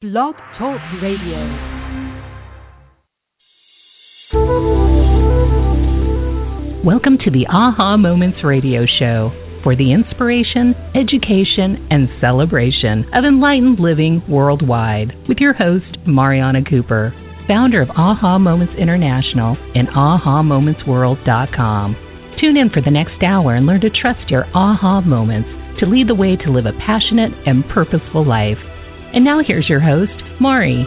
Blog Talk Radio. Welcome to the Aha Moments Radio Show for the inspiration, education, and celebration of enlightened living worldwide with your host, Mariana Cooper, founder of Aha Moments International and AhaMomentsWorld.com. Tune in for the next hour and learn to trust your aha moments to lead the way to live a passionate and purposeful life. And now here's your host, Mari.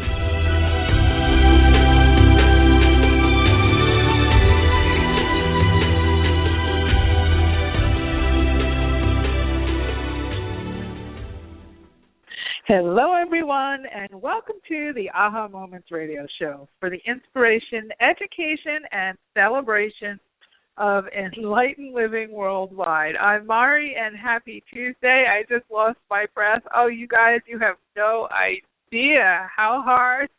Hello, everyone, and welcome to the Aha Moments Radio Show for the inspiration, education, and celebration of enlightened living worldwide. I'm Mari, and happy Tuesday. I just lost my breath. Oh, you guys, you have no idea how hard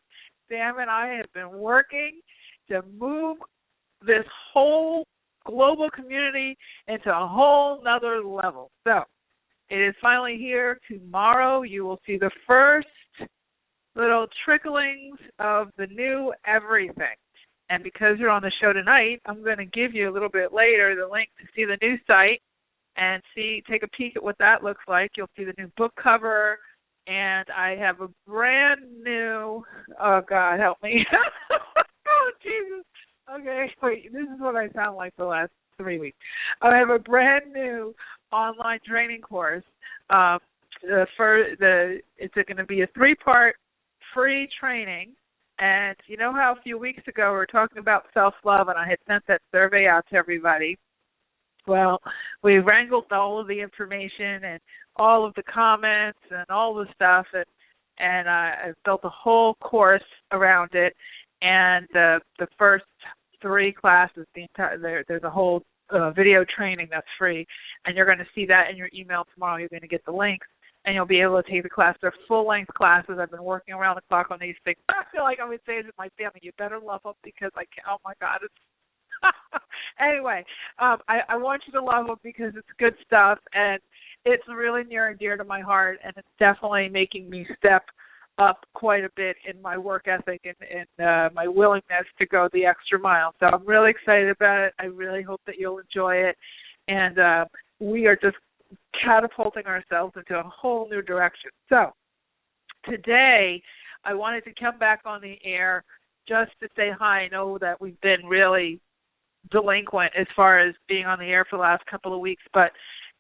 Sam and I have been working to move this whole global community into a whole nother level. So it is finally here. Tomorrow you will see the first little tricklings of the new everything. And because you're on the show tonight, I'm going to give you a little bit later the link to see the new site and take a peek at what that looks like. You'll see the new book cover, and I have a brand new, oh, God, help me. Oh, Jesus. Okay, wait, this is what I sound like the last 3 weeks. I have a brand new online training course. It's going to be a 3-part free training. And you know how a few weeks ago we were talking about self-love and I had sent that survey out to everybody? Well, we wrangled all of the information and all of the comments and all the stuff, and I built a whole course around it. And the first 3 classes, there's a whole video training that's free, and you're going to see that in your email tomorrow. You're going to get the links, and you'll be able to take the class. They're full-length classes. I've been working around the clock on these things. I feel like I'm going to say to my family, you better love them because I can't. Oh, my God. Anyway, I want you to love them because it's good stuff, and it's really near and dear to my heart, and it's definitely making me step up quite a bit in my work ethic and my willingness to go the extra mile. So I'm really excited about it. I really hope that you'll enjoy it. And we are just catapulting ourselves into a whole new direction. So today I wanted to come back on the air just to say hi. I know that we've been really delinquent as far as being on the air for the last couple of weeks, but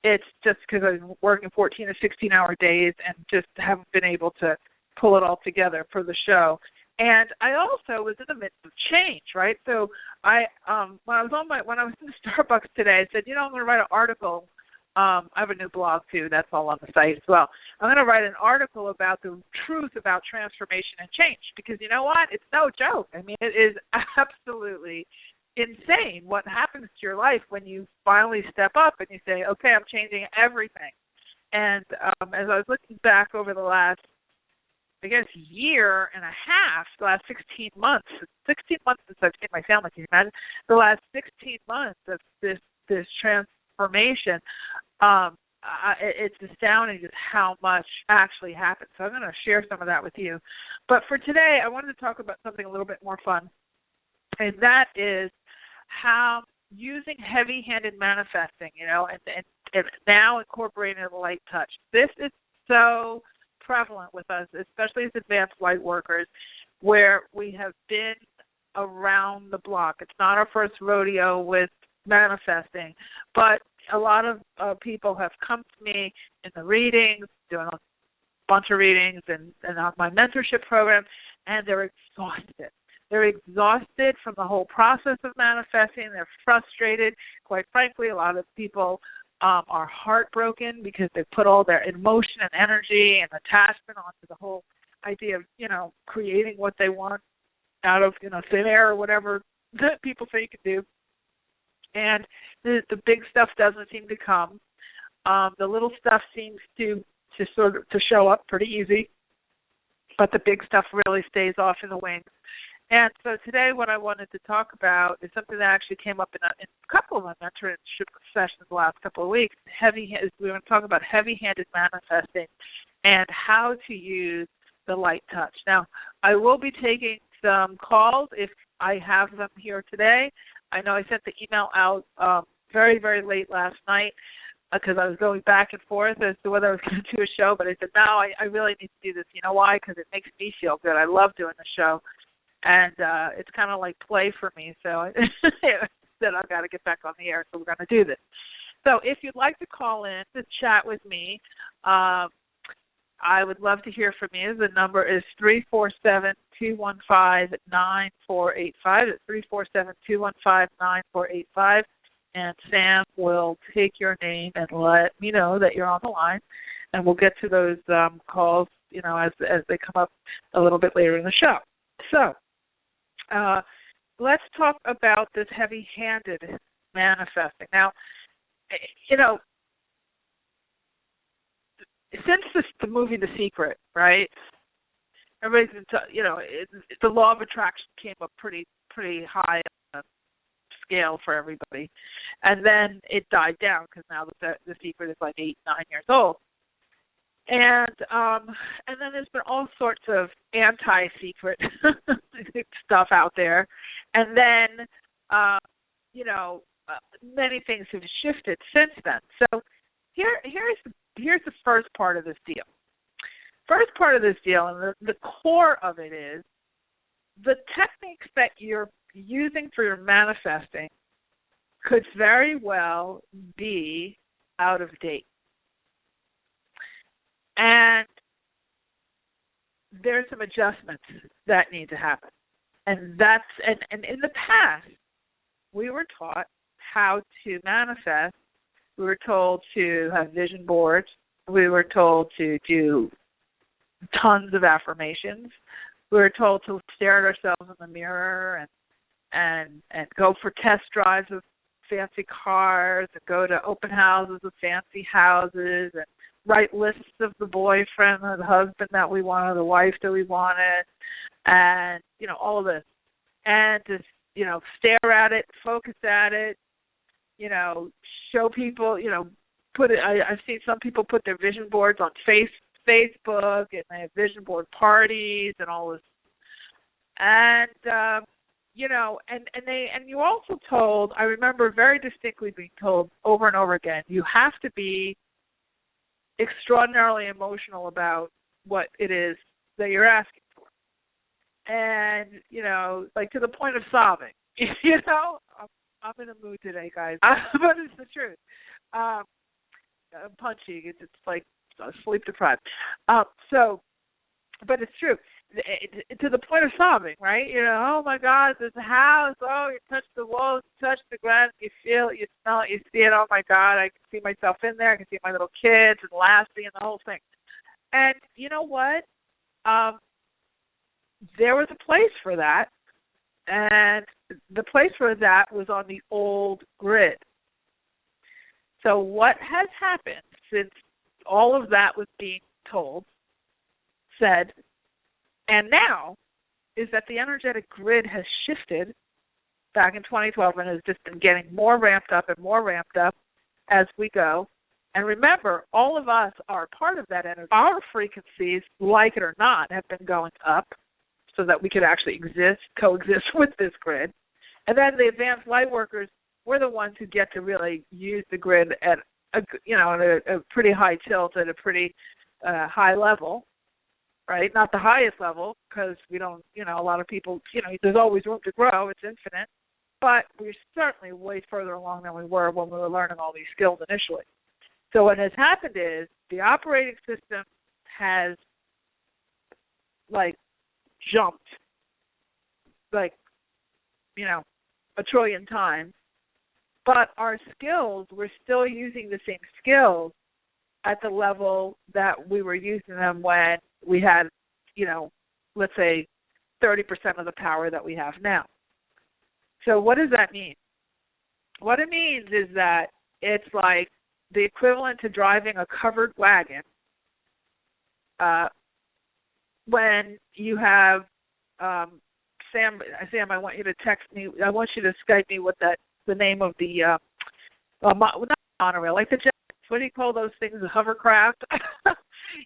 it's just because I've been working 14 or 16-hour days and just haven't been able to pull it all together for the show. And I also was in the midst of change, right? So I when I was in Starbucks today, I said, I'm going to write an article. I have a new blog too. That's all on the site as well. I'm going to write an article about the truth about transformation and change because you know what? It's no joke. I mean, it is absolutely insane what happens to your life when you finally step up and you say, okay, I'm changing everything. And as I was looking back over the last, I guess, year and a half, the last 16 months since I've seen my family, can you imagine? The last 16 months of this transformation, it's astounding just how much actually happened. So I'm going to share some of that with you. But for today, I wanted to talk about something a little bit more fun, and that is how using heavy-handed manifesting, and now incorporating the light touch. This is so prevalent with us, especially as advanced light workers, where we have been around the block. It's not our first rodeo with manifesting, but a lot of people have come to me in the readings, doing a bunch of readings and on my mentorship program, and they're exhausted. They're exhausted from the whole process of manifesting. They're frustrated. Quite frankly, a lot of people are heartbroken because they put all their emotion and energy and attachment onto the whole idea of, creating what they want out of, thin air or whatever that people say you can do. And the big stuff doesn't seem to come. The little stuff seems to show up pretty easy, but the big stuff really stays off in the wings. And so today what I wanted to talk about is something that actually came up in a couple of my mentorship sessions the last couple of weeks. We want to talk about heavy-handed manifesting and how to use the light touch. Now, I will be taking some calls if I have them here today. I know I sent the email out very, very late last night because I was going back and forth as to whether I was going to do a show, but I said, no, I really need to do this. You know why? Because it makes me feel good. I love doing the show, and it's kind of like play for me. So I said, I've got to get back on the air, so we're going to do this. So if you'd like to call in to chat with me, I would love to hear from you. The number is 347-215-9485. It's 347-215-9485. And Sam will take your name and let me know that you're on the line. And we'll get to those calls, as they come up a little bit later in the show. So let's talk about this heavy-handed manifesting. Now, since the movie The Secret, right? Everybody's been, the law of attraction came up pretty high on the scale for everybody, and then it died down because now the Secret is like 8-9 years old, and then there's been all sorts of anti-secret stuff out there, and then many things have shifted since then. So here's the first part of this deal. First part of this deal, and the core of it is the techniques that you're using for your manifesting could very well be out of date. And there's some adjustments that need to happen. And and in the past, we were taught how to manifest. We were told to have vision boards. We were told to do tons of affirmations. We were told to stare at ourselves in the mirror and go for test drives of fancy cars and go to open houses of fancy houses and write lists of the boyfriend or the husband that we wanted, the wife that we wanted, and, all of this. And to, stare at it, focus at it, show people, put it. I've seen some people put their vision boards on Facebook, and they have vision board parties and all this. And and you also told, I remember very distinctly being told over and over again, you have to be extraordinarily emotional about what it is that you're asking for. And, like to the point of sobbing. I'm in a mood today, guys. But it's the truth. I'm punchy. It's like sleep deprived. But it's true. To the point of sobbing, right? Oh my God, there's a house. Oh, you touch the walls, you touch the ground, you feel it, you smell it, you see it. Oh my God, I can see myself in there. I can see my little kids and Lassie and the whole thing. And you know what? There was a place for that. And the place for that was on the old grid. So what has happened since all of that was being told, said, and now is that the energetic grid has shifted back in 2012 and has just been getting more ramped up and more ramped up as we go. And remember, all of us are part of that energy. Our frequencies, like it or not, have been going up so that we could actually coexist with this grid. And then the advanced light workers, we're the ones who get to really use the grid at a pretty high tilt, at a pretty high level, right? Not the highest level, because we don't, a lot of people, there's always room to grow. It's infinite. But we're certainly way further along than we were when we were learning all these skills initially. So what has happened is the operating system has, jumped, a trillion times. But our skills, we're still using the same skills at the level that we were using them when we had, let's say 30% of the power that we have now. So what does that mean? What it means is that it's like the equivalent to driving a covered wagon when you have, Sam, I want you to text me, I want you to Skype me what the name of the, not monorail, like the jets, what do you call those things, the hovercraft?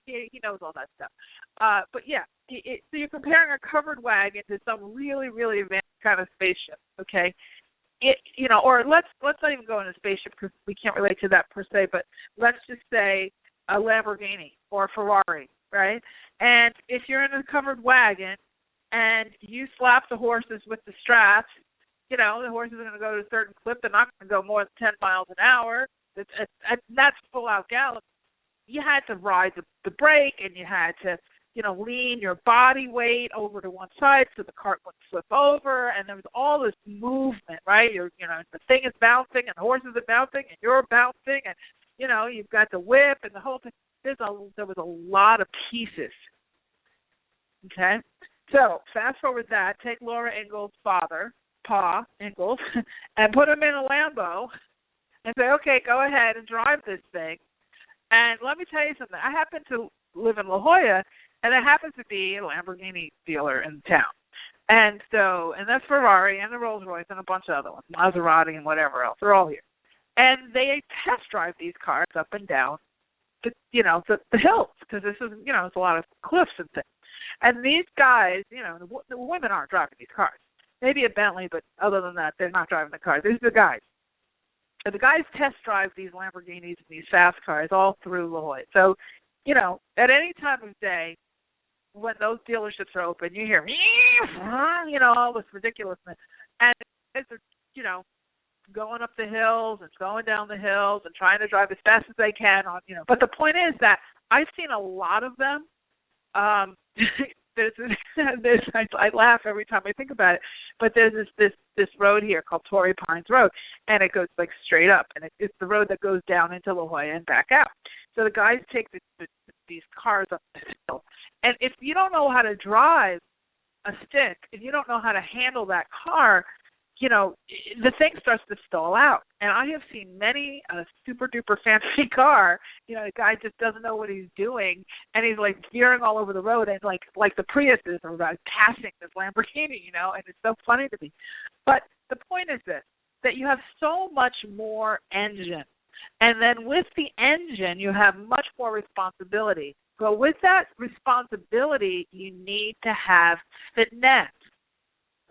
he knows all that stuff. But yeah, so you're comparing a covered wagon to some really, really advanced kind of spaceship, okay? Or let's not even go into spaceship because we can't relate to that per se, but let's just say a Lamborghini or a Ferrari, right? And if you're in a covered wagon and you slap the horses with the straps, the horses are going to go to a certain clip. They're not going to go more than 10 miles an hour. That's full-out gallop. You had to ride the brake, and you had to, lean your body weight over to one side so the cart wouldn't flip over, and there was all this movement, right? The thing is bouncing, and the horses are bouncing, and you're bouncing, and, you've got the whip and the whole thing. There was a lot of pieces, okay? So fast forward that, take Laura Ingalls' father, Pa Ingalls, and put him in a Lambo and say, okay, go ahead and drive this thing. And let me tell you something. I happen to live in La Jolla, and there happens to be a Lamborghini dealer in town. And that's Ferrari and the Rolls Royce and a bunch of other ones, Maserati and whatever else. They're all here. And they test drive these cars up and down the hills, because this is, it's a lot of cliffs and things. And these guys, the women aren't driving these cars. Maybe a Bentley, but other than that, they're not driving the cars. These are the guys. And the guys test drive these Lamborghinis and these fast cars all through La Jolla. So, at any time of day, when those dealerships are open, you hear, all this ridiculousness. And guys are, going up the hills and going down the hills and trying to drive as fast as they can on, But the point is that I've seen a lot of them. I laugh every time I think about it. But there's this road here called Torrey Pines Road, and it goes like straight up, and it's the road that goes down into La Jolla and back out. So the guys take these cars up the hill, and if you don't know how to drive a stick, if you don't know how to handle that car, the thing starts to stall out. And I have seen many a super duper fancy car, the guy just doesn't know what he's doing, and he's like veering all over the road, and like the Priuses are passing this Lamborghini, and it's so funny to me. But the point is this, that you have so much more engine. And then with the engine, you have much more responsibility. But with that responsibility, you need to have finesse.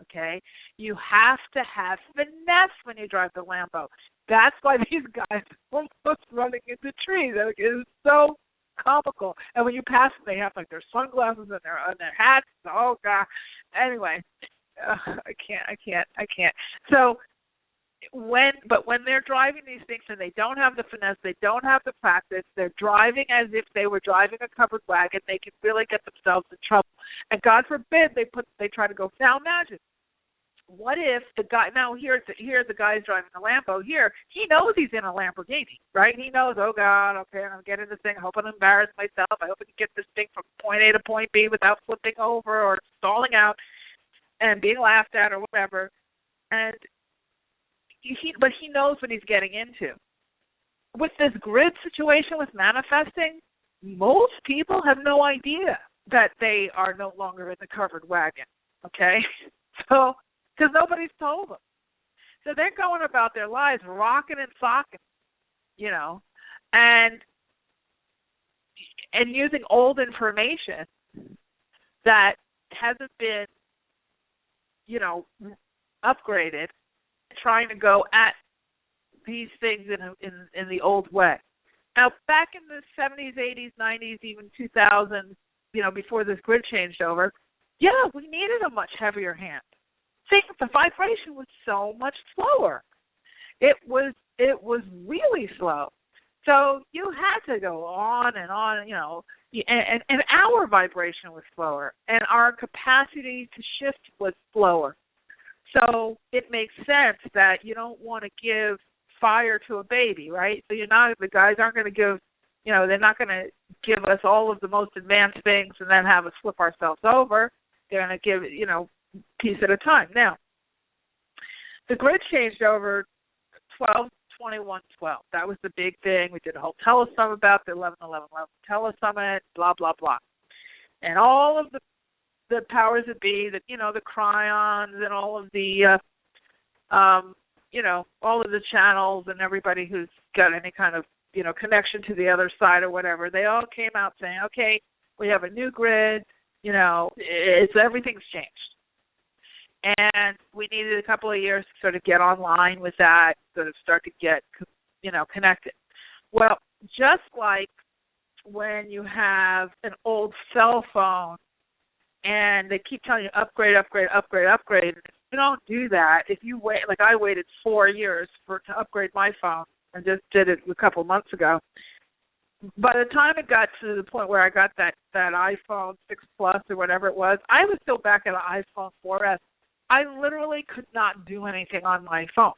Okay? You have to have finesse when you drive the Lambo. That's why these guys are almost running into trees. It's so comical. And when you pass them, they have like their sunglasses and their hats. Oh, God. Anyway, I can't. So when they're driving these things and they don't have the finesse, they don't have the practice, they're driving as if they were driving a covered wagon, they can really get themselves in trouble. And God forbid they try to go. Now imagine, what if the guy, now here the guy's driving a Lambo here, he knows he's in a Lamborghini, right? He knows, oh God, okay, I'm getting this thing, I hope I don't embarrass myself, I hope I can get this thing from point A to point B without flipping over or stalling out and being laughed at or whatever. But he knows what he's getting into. With this grid situation with manifesting, most people have no idea that they are no longer in the covered wagon, okay? So, because nobody's told them. So they're going about their lives rocking and socking, and using old information that hasn't been, upgraded, trying to go at these things in the old way. Now, back in the 70s, 80s, 90s, even 2000s, before this grid changed over, we needed a much heavier hand. See, the vibration was so much slower. It was really slow. So you had to go on and on, and our vibration was slower, and our capacity to shift was slower. So it makes sense that you don't want to give fire to a baby, right? So the guys aren't going to give, they're not going to give us all of the most advanced things and then have us flip ourselves over. They're going to give, piece at a time. Now, the grid changed over 12/21/12. That was the big thing. We did a whole telesummit about the 11/11/11 telesummit, blah, blah, blah. And all of the powers that be, that the Cryons and all of the, all of the channels and everybody who's got any kind of, connection to the other side or whatever, they all came out saying, okay, We have a new grid. Everything's changed. And we needed a couple of years to sort of get online with that, sort of start to get, connected. Well, just like when you have an old cell phone and they keep telling you upgrade. And if you don't do that, if you wait, like I waited 4 years to upgrade my phone and just did it a couple of months ago. By the time it got to the point where I got that iPhone 6 Plus or whatever it was, I was still back at an iPhone 4S. I literally could not do anything on my phone.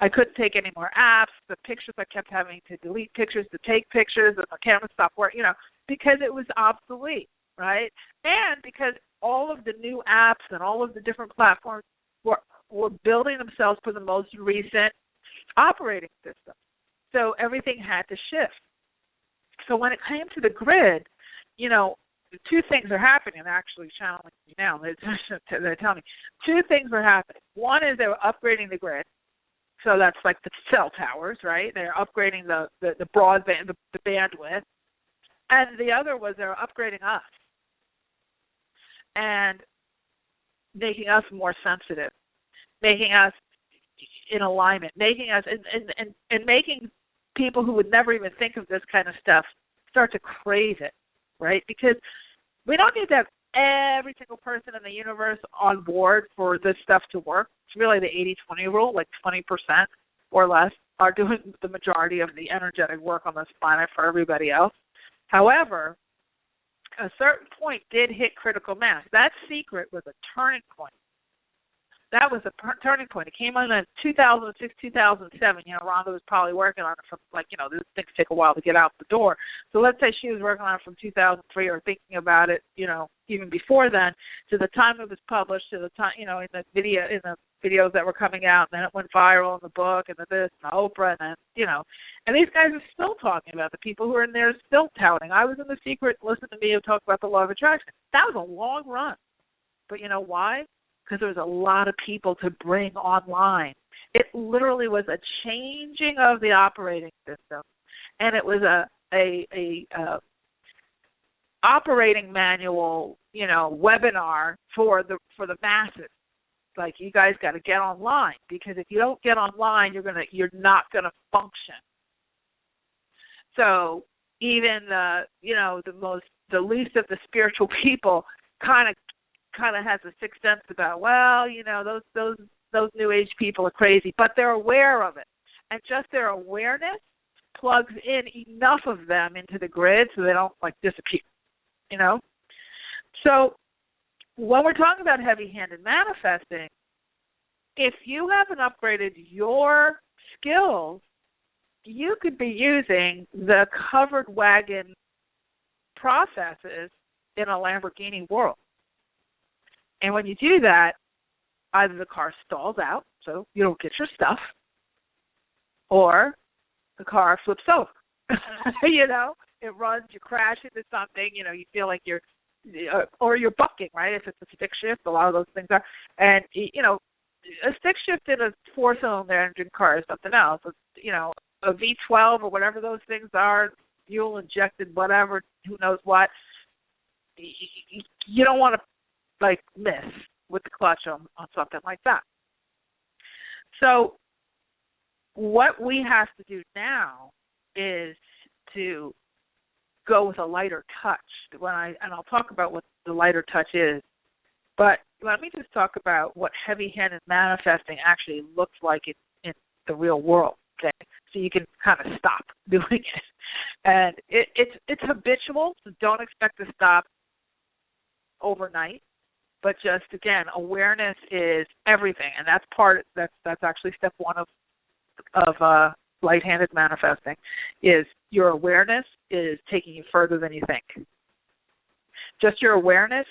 I couldn't take any more apps. The pictures, I kept having to delete pictures to take pictures, and the camera stopped working, because it was obsolete, right? And because all of the new apps and all of the different platforms were building themselves for the most recent operating system. So everything had to shift. So when it came to the grid, two things are happening. They're actually channeling me now. They're telling me two things are happening. One is they were upgrading the grid. So that's like the cell towers, right? They're upgrading the broadband, the bandwidth. And the other was they're upgrading us and making us more sensitive, making us in alignment, making us and making people who would never even think of this kind of stuff start to crave it, right? Because we don't need to have every single person in the universe on board for this stuff to work. It's really the 80-20 rule, like 20% or less are doing the majority of the energetic work on this planet for everybody else. However, a certain point did hit critical mass. That secret was a turning point. That was a turning point. It came on in 2006, 2007. Rhonda was probably working on it from, these things take a while to get out the door. So let's say she was working on it from 2003 or thinking about it, even before then, to the time it was published, to the time, in the videos that were coming out, and then it went viral in the book, and the this, and the Oprah, and then, and these guys are still talking about the people who are in there still touting. I was in The Secret, listen to me talk about the law of attraction. That was a long run. But you know why? Because there was a lot of people to bring online. It literally was a changing of the operating system, and it was a operating manual, webinar for the masses. Like, you guys got to get online, because if you don't get online, you're not gonna function. So even the least of the spiritual people kind of has a sixth sense about, those new age people are crazy, but they're aware of it. And just their awareness plugs in enough of them into the grid so they don't disappear, So when we're talking about heavy-handed manifesting, if you haven't upgraded your skills, you could be using the covered wagon processes in a Lamborghini world. And when you do that, either the car stalls out, so you don't get your stuff, or the car flips over. It runs, you crash into something, you feel like or you're bucking, right? If it's a stick shift, a lot of those things are. And, a stick shift in a four-cylinder engine car is something else. A V12 or whatever those things are, fuel injected, whatever, who knows what. You don't want to miss with the clutch on something like that. So what we have to do now is to go with a lighter touch. And I'll talk about what the lighter touch is, but let me just talk about what heavy-handed manifesting actually looks like in the real world, okay? So you can kind of stop doing it. And it's habitual, so don't expect to stop overnight. But just, again, awareness is everything, and that's actually step one of light-handed manifesting, is your awareness is taking you further than you think. Just your awareness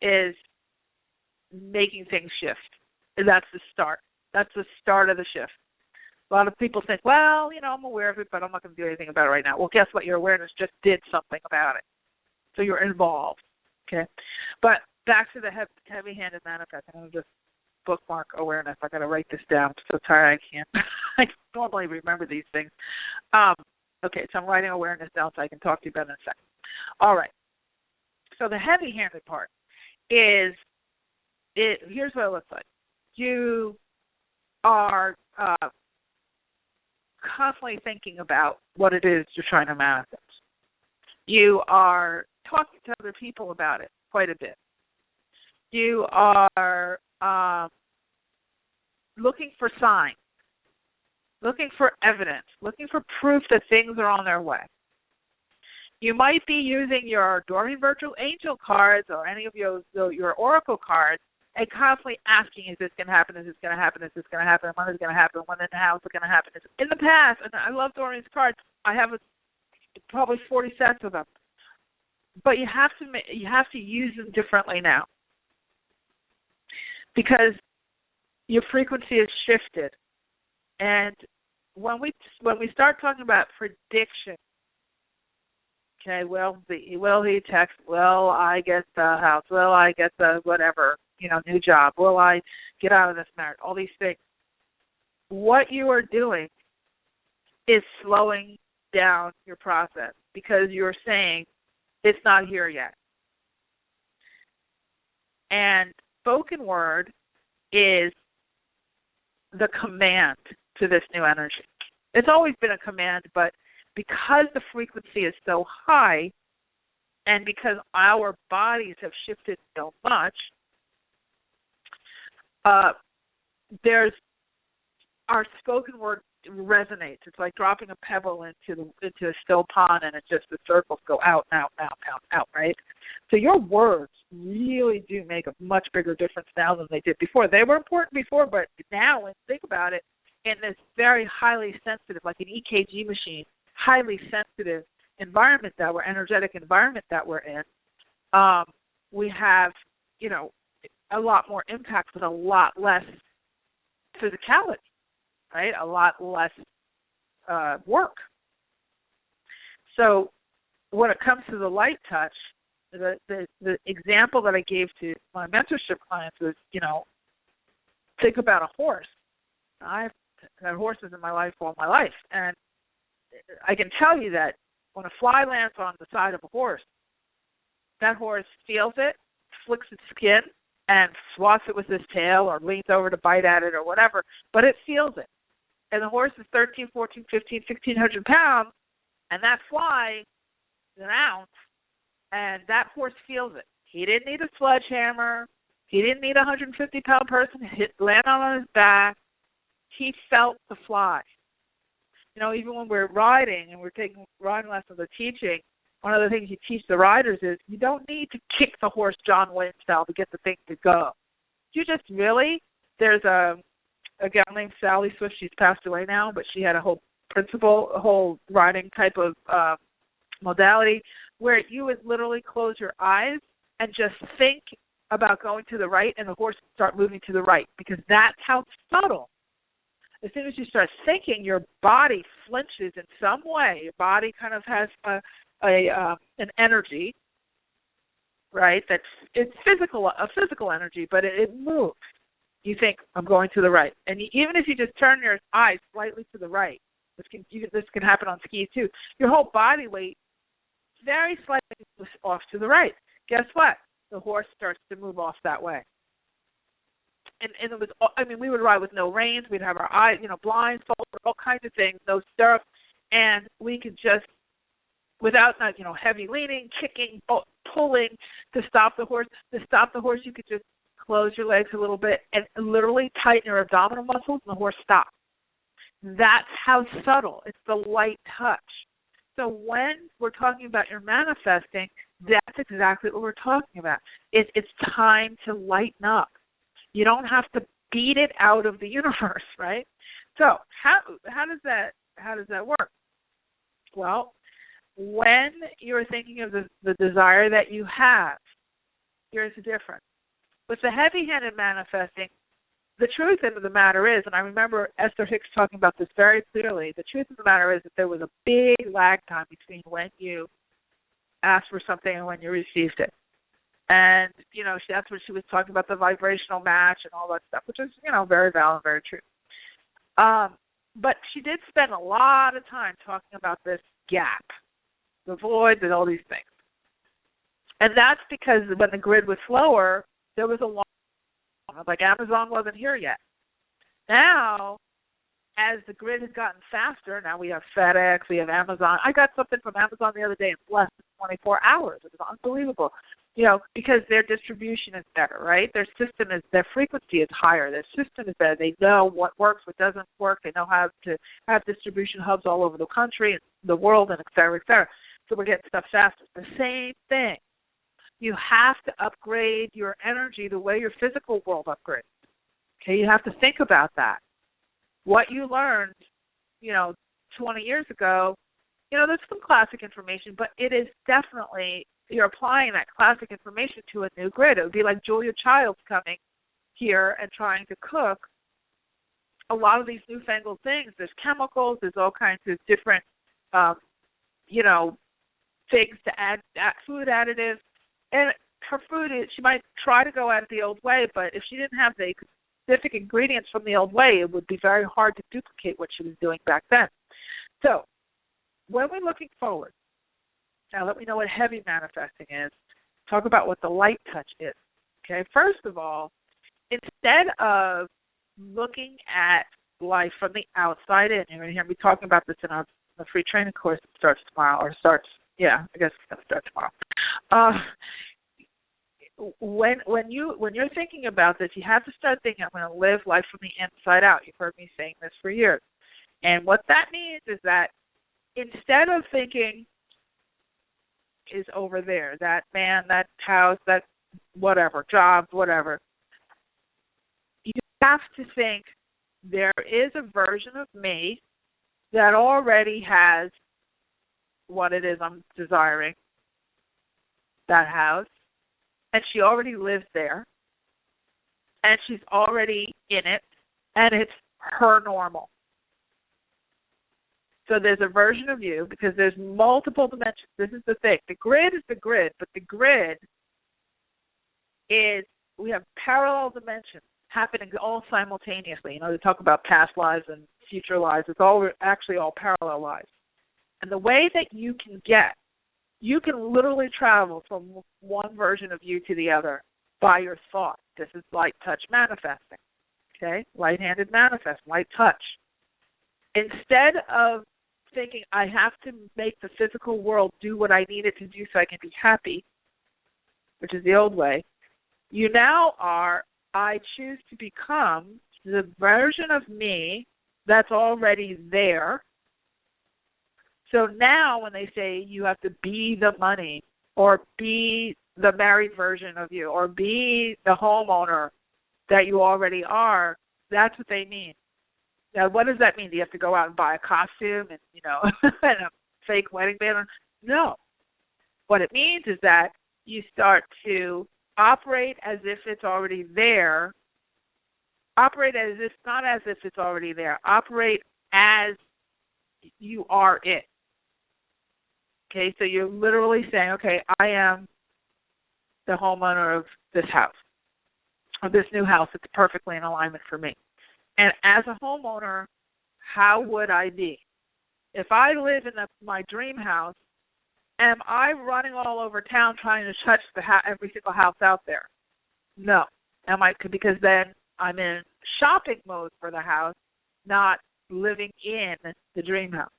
is making things shift. And that's the start. That's the start of the shift. A lot of people think, I'm aware of it, but I'm not going to do anything about it right now. Well, guess what? Your awareness just did something about it. So you're involved, okay? But back to the heavy-handed manifesting. I'm going to just bookmark awareness. I got to write this down. I'm so tired I can't. I normally remember these things. Okay, so I'm writing awareness down so I can talk to you about it in a second. All right. So the heavy-handed part is, here's what it looks like. You are constantly thinking about what it is you're trying to manifest. You are talking to other people about it quite a bit. You are looking for signs, looking for evidence, looking for proof that things are on their way. You might be using your Doreen Virtual Angel cards or any of your Oracle cards and constantly asking, is this going to happen, is this going to happen, is this going to happen, when is it going to happen, when and how is it going to happen. In the past, and I love Doreen's cards, I have probably 40 sets of them. But you have to use them differently now, because your frequency has shifted. And when we start talking about prediction, okay, will he text? Will I get the house? Will I get the whatever, new job? Will I get out of this marriage? All these things. What you are doing is slowing down your process, because you're saying it's not here yet. And spoken word is the command to this new energy. It's always been a command, but because the frequency is so high and because our bodies have shifted so much, our spoken word resonates. It's like dropping a pebble into a still pond, and the circles go out, out, out, out, out, right? So your words really do make a much bigger difference now than they did before. They were important before, but now, when you think about it, in this very highly sensitive, like an EKG machine, highly sensitive environment energetic environment that we're in, we have, a lot more impact with a lot less physicality, right? A lot less work. So when it comes to the light touch, the example that I gave to my mentorship clients is, think about a horse. I've had horses in my life all my life, and I can tell you that when a fly lands on the side of a horse, that horse feels it, flicks its skin, and swats it with his tail or leans over to bite at it or whatever, but it feels it. And the horse is 13, 14, 15, 1,600 pounds, and that fly is an ounce, and that horse feels it. He didn't need a sledgehammer. He didn't need a 150-pound person to land on his back. He felt the fly. Even when we're riding and we're taking riding lessons or teaching, one of the things you teach the riders is you don't need to kick the horse John Wayne style to get the thing to go. There's a gal named Sally Swift. She's passed away now, but she had a whole riding type of modality where you would literally close your eyes and just think about going to the right, and the horse would start moving to the right, because that's how subtle. As soon as you start thinking, your body flinches in some way. Your body kind of has an energy, right? It's a physical energy, but it moves. You think, I'm going to the right, and even if you just turn your eyes slightly to the right, this can happen on skis too. Your whole body weight very slightly off to the right. Guess what? The horse starts to move off that way. And it was, we would ride with no reins. We'd have our eyes, blindfolded, all kinds of things, no stirrups, and we could just, without heavy leaning, kicking, pulling to stop the horse. To stop the horse, you could just close your legs a little bit and literally tighten your abdominal muscles, and the horse stops. That's how subtle. It's the light touch. So when we're talking about your manifesting, that's exactly what we're talking about. It's time to lighten up. You don't have to beat it out of the universe, right? So how does that work? Well, when you're thinking of the desire that you have, here's the difference. With the heavy-handed manifesting, the truth of the matter is, and I remember Esther Hicks talking about this very clearly, the truth of the matter is that there was a big lag time between when you asked for something and when you received it. And, that's what she was talking about, the vibrational match and all that stuff, which is, very valid and very true. But she did spend a lot of time talking about this gap, the void, and all these things. And that's because when the grid was slower, there was a long, like Amazon wasn't here yet. Now, as the grid has gotten faster, now we have FedEx, we have Amazon. I got something from Amazon the other day in less than 24 hours. It was unbelievable. Because their distribution is better, right? Their frequency is higher. Their system is better. They know what works, what doesn't work. They know how to have distribution hubs all over the country and the world, and et cetera, et cetera. So we're getting stuff faster. The same thing. You have to upgrade your energy the way your physical world upgrades. Okay, you have to think about that. What you learned, 20 years ago, there's some classic information, but it is definitely, you're applying that classic information to a new grid. It would be like Julia Childs coming here and trying to cook a lot of these newfangled things. There's chemicals, there's all kinds of different, things to add, food additives. And her food, she might try to go at it the old way, but if she didn't have the specific ingredients from the old way, it would be very hard to duplicate what she was doing back then. So when we're looking forward, now let me know what heavy manifesting is. Talk about what the light touch is. Okay, first of all, instead of looking at life from the outside in, you're going to hear me talking about this in the free training course that starts tomorrow, I guess it's going to start tomorrow. When you're thinking about this, you have to start thinking, I'm going to live life from the inside out. You've heard me saying this for years. And what that means is that instead of thinking is over there, that man, that house, that whatever, job, whatever, you have to think there is a version of me that already has what it is I'm desiring, that house, and she already lives there, and she's already in it, and it's her normal. So there's a version of you, because there's multiple dimensions. This is the thing. The grid is the grid, but the grid is, we have parallel dimensions happening all simultaneously. They talk about past lives and future lives. It's all actually all parallel lives. And the way that you can literally travel from one version of you to the other by your thought. This is light touch manifesting. Okay? Light-handed manifest, light touch. Instead of thinking I have to make the physical world do what I need it to do so I can be happy, which is the old way, you now are, I choose to become the version of me that's already there. So now when they say you have to be the money or be the married version of you or be the homeowner that you already are, that's what they mean. Now, what does that mean? Do you have to go out and buy a costume and, and a fake wedding band? No. What it means is that you start to operate as if it's already there. Operate as if, not as if it's already there. Operate as you are it. Okay, so you're literally saying, okay, I am the homeowner of this house, or this new house that's perfectly in alignment for me. And as a homeowner, how would I be? If I live in my dream house, am I running all over town trying to touch every single house out there? No. Because then I'm in shopping mode for the house, not living in the dream house.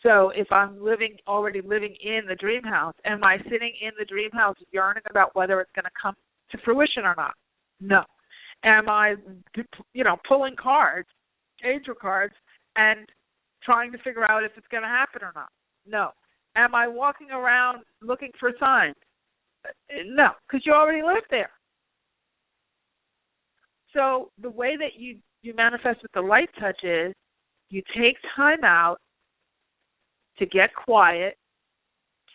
So if I'm already living in the dream house, am I sitting in the dream house yearning about whether it's going to come to fruition or not? No. Am I, pulling cards, angel cards, and trying to figure out if it's going to happen or not? No. Am I walking around looking for signs? No, because you already live there. So the way that you manifest with the light touch is you take time out to get quiet,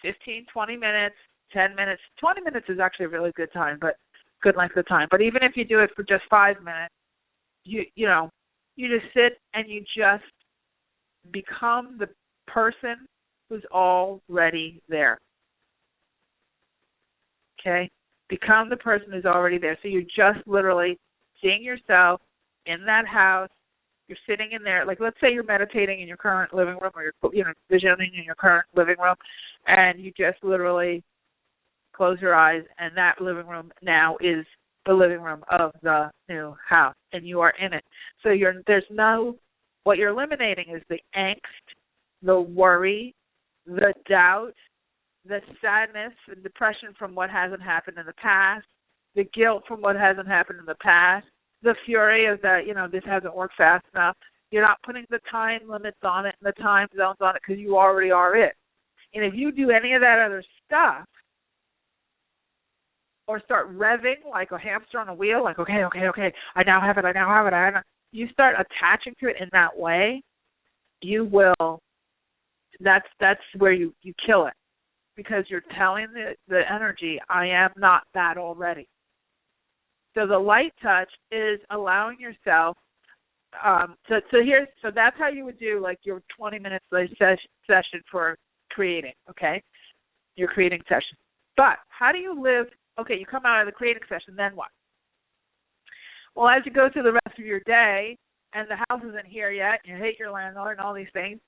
15, 20 minutes, 10 minutes. 20 minutes is actually a really good time, but good length of time. But even if you do it for just 5 minutes, you just sit and you just become the person who's already there. Okay? Become the person who's already there. So you're just literally seeing yourself in that house. You're sitting in there, like let's say you're meditating in your current living room or you're visioning in your current living room, and you just literally close your eyes, and that living room now is the living room of the new house, and you are in it. So what you're eliminating is the angst, the worry, the doubt, the sadness and depression from what hasn't happened in the past, the guilt from what hasn't happened in the past, the fury of that, this hasn't worked fast enough. You're not putting the time limits on it and the time zones on it because you already are it. And if you do any of that other stuff, or start revving like a hamster on a wheel, like, okay, I now have it, you start attaching to it in that way, you will, that's where you kill it. Because you're telling the energy, I am not that already. So the light touch is allowing yourself, so that's how you would do like your 20 minutes session for creating, okay? Your creating session. But how do you live, okay, you come out of the creating session, then what? Well, as you go through the rest of your day, and the house isn't here yet, and you hate your landlord and all these things,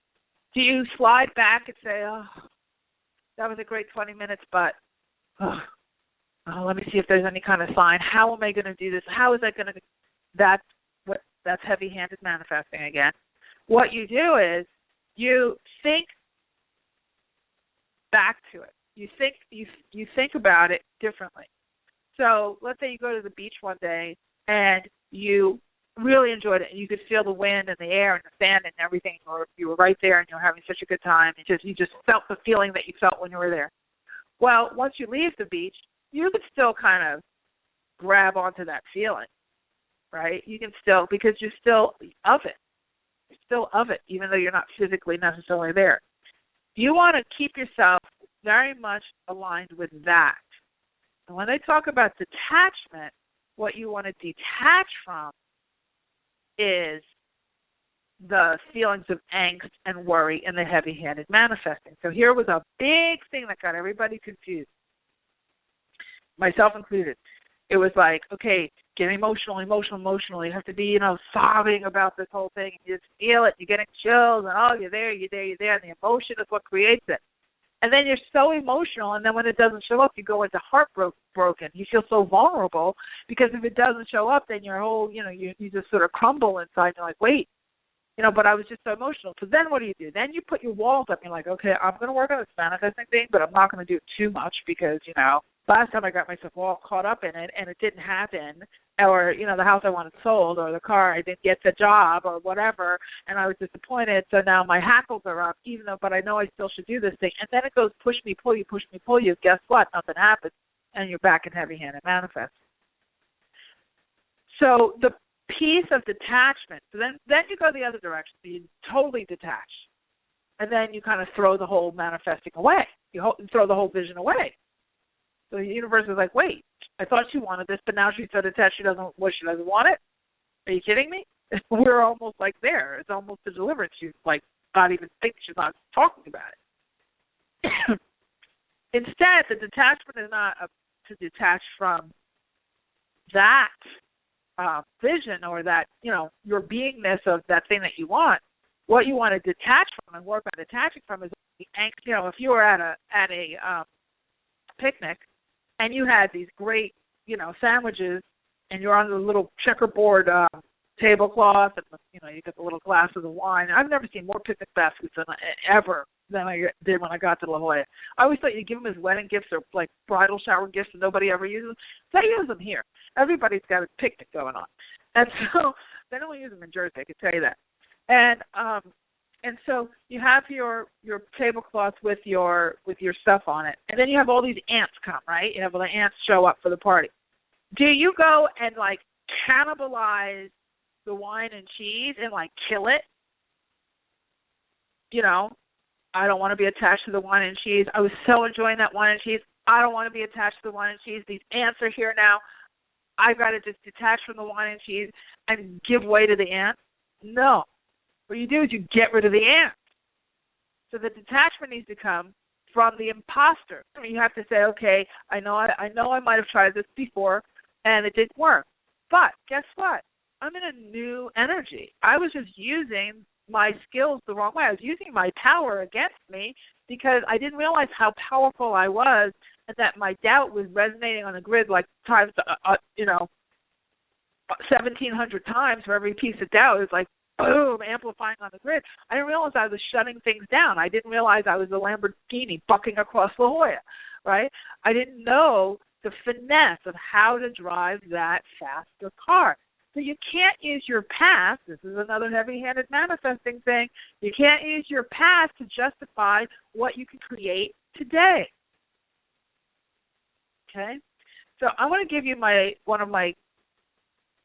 do you slide back and say, oh, that was a great 20 minutes, but let me see if there's any kind of sign. How am I going to do this? How is that going to? That's heavy-handed manifesting again. What you do is you think back to it. You think about it differently. So let's say you go to the beach one day and you really enjoyed it, and you could feel the wind and the air and the sand and everything, or you were right there and you were having such a good time. You just felt the feeling that you felt when you were there. Well, once you leave the beach, you can still kind of grab onto that feeling, right? You can still, because you're still of it. You're still of it, even though you're not physically necessarily there. You want to keep yourself very much aligned with that. And when they talk about detachment, what you want to detach from is the feelings of angst and worry and the heavy-handed manifesting. So here was a big thing that got everybody confused, myself included. It was like, okay, get emotional. You have to be, sobbing about this whole thing. You just feel it. You're getting chills, and you're there. And the emotion is what creates it. And then you're so emotional, and then when it doesn't show up, you go into heartbroken. You feel so vulnerable because if it doesn't show up, then your whole, you just sort of crumble inside. You're like, wait, but I was just so emotional. So then what do? Then you put your walls up. And you're like, okay, I'm going to work on this manifesting thing, but I'm not going to do it too much because, last time I got myself all caught up in it and it didn't happen, or, the house I wanted sold, or the car, I didn't get the job, or whatever, and I was disappointed, so now my hackles are up, but I know I still should do this thing. And then it goes push me, pull you. Guess what? Nothing happens, and you're back in heavy-handed manifest. So the piece of detachment, so then you go the other direction, so you totally detach, and then you kind of throw the whole manifesting away. You throw the whole vision away. So the universe is like, wait, I thought she wanted this, but now she's so detached she doesn't want it? Are you kidding me? We're almost like there. It's almost a deliverance. She's like not even thinking, she's not talking about it. Instead, the detachment is not to detach from that vision or that, your beingness of that thing that you want. What you want to detach from and work on detaching from is the angst. If you were at a picnic and you had these great, sandwiches, and you're on the little checkerboard tablecloth, and you get the little glasses of wine. I've never seen more picnic baskets than I did when I got to La Jolla. I always thought you give them as wedding gifts or like bridal shower gifts, and nobody ever uses them. They use them here. Everybody's got a picnic going on, and so they don't use them in Jersey. I can tell you that. And so you have your tablecloth with your stuff on it, and then you have all these ants come, right? You have all the ants show up for the party. Do you go and like cannibalize the wine and cheese and like kill it? I don't want to be attached to the wine and cheese. I was so enjoying that wine and cheese. I don't want to be attached to the wine and cheese. These ants are here now. I've got to just detach from the wine and cheese and give way to the ants. No. What you do is you get rid of the ants. So the detachment needs to come from the imposter. You have to say, okay, I know I might have tried this before and it didn't work. But guess what? I'm in a new energy. I was just using my skills the wrong way. I was using my power against me because I didn't realize how powerful I was and that my doubt was resonating on the grid like times, 1,700 times for every piece of doubt. It's like, boom, amplifying on the grid. I didn't realize I was shutting things down. I didn't realize I was a Lamborghini bucking across La Jolla, right? I didn't know the finesse of how to drive that faster car. So you can't use your past. This is another heavy-handed manifesting thing. You can't use your past to justify what you can create today. Okay? So I want to give you one of my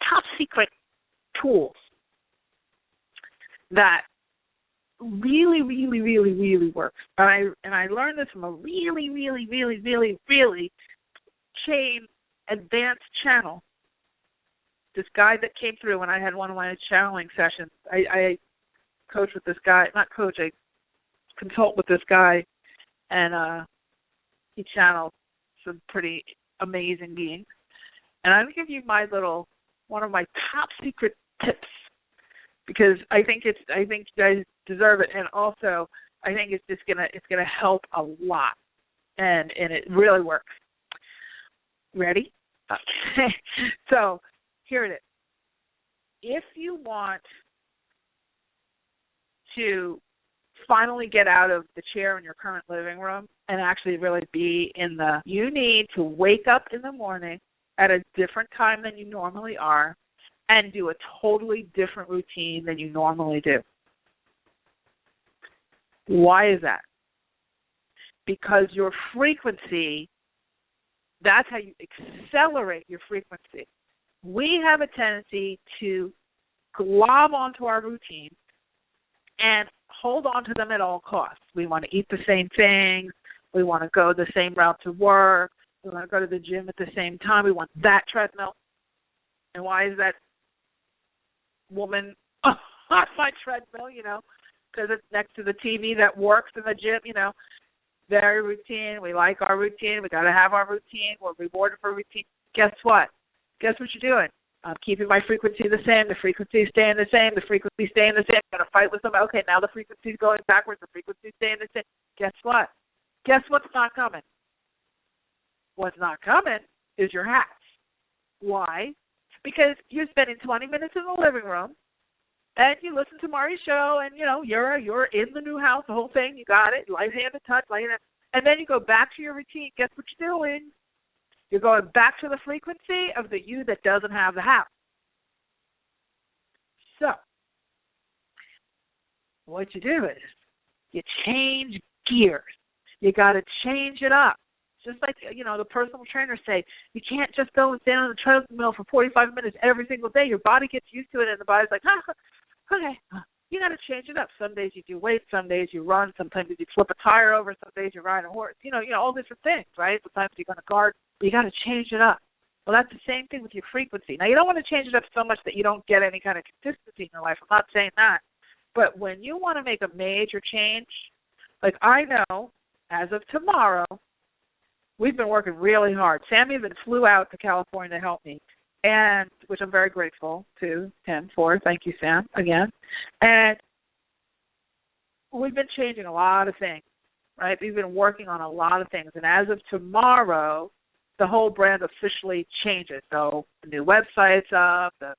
top secret tools that really, really, really, really works. And I learned this from a really, really, really, really, really advanced channel. This guy that came through when I had one of my channeling sessions. I coach with this guy, not coach, I consult with this guy, and he channels some pretty amazing beings. And I'm going to give you one of my top secret tips, because I think you guys deserve it, and also I think it's gonna help a lot, and it really works. Ready? Okay. So here it is. If you want to finally get out of the chair in your current living room and actually really be you need to wake up in the morning at a different time than you normally are and do a totally different routine than you normally do. Why is that? Because your frequency, that's how you accelerate your frequency. We have a tendency to glob onto our routines and hold on to them at all costs. We want to eat the same things. We want to go the same route to work. We want to go to the gym at the same time. We want that treadmill. And why is that woman on my treadmill, because it's next to the TV that works in the gym, very routine. We like our routine. We got to have our routine. We're rewarded for routine. Guess what? Guess what you're doing? I'm keeping my frequency the same. The frequency is staying the same. The frequency is staying the same. I'm going to fight with them. Okay, now the frequency is going backwards. The frequency is staying the same. Guess what? Guess what's not coming? What's not coming is your hats. Why? Because you're spending 20 minutes in the living room, and you listen to Mari's show, and, you're in the new house, the whole thing. You got it. Light hand and touch, and then you go back to your routine. Guess what you're doing? You're going back to the frequency of the you that doesn't have the house. So what you do is you change gears. You got to change it up. Just like, the personal trainers say, you can't just go and stand on the treadmill for 45 minutes every single day. Your body gets used to it, and the body's like, okay. You got to change it up. Some days you do weights, some days you run, sometimes you flip a tire over, some days you ride a horse. All different things, right? Sometimes you're going to guard, but you got to change it up. Well, that's the same thing with your frequency. Now, you don't want to change it up so much that you don't get any kind of consistency in your life. I'm not saying that. But when you want to make a major change, like I know, as of tomorrow, we've been working really hard. Sam even flew out to California to help me, and which I'm very grateful to him for. Thank you, Sam, again. And we've been changing a lot of things, right? We've been working on a lot of things. And as of tomorrow, the whole brand officially changes. So the new website's up, the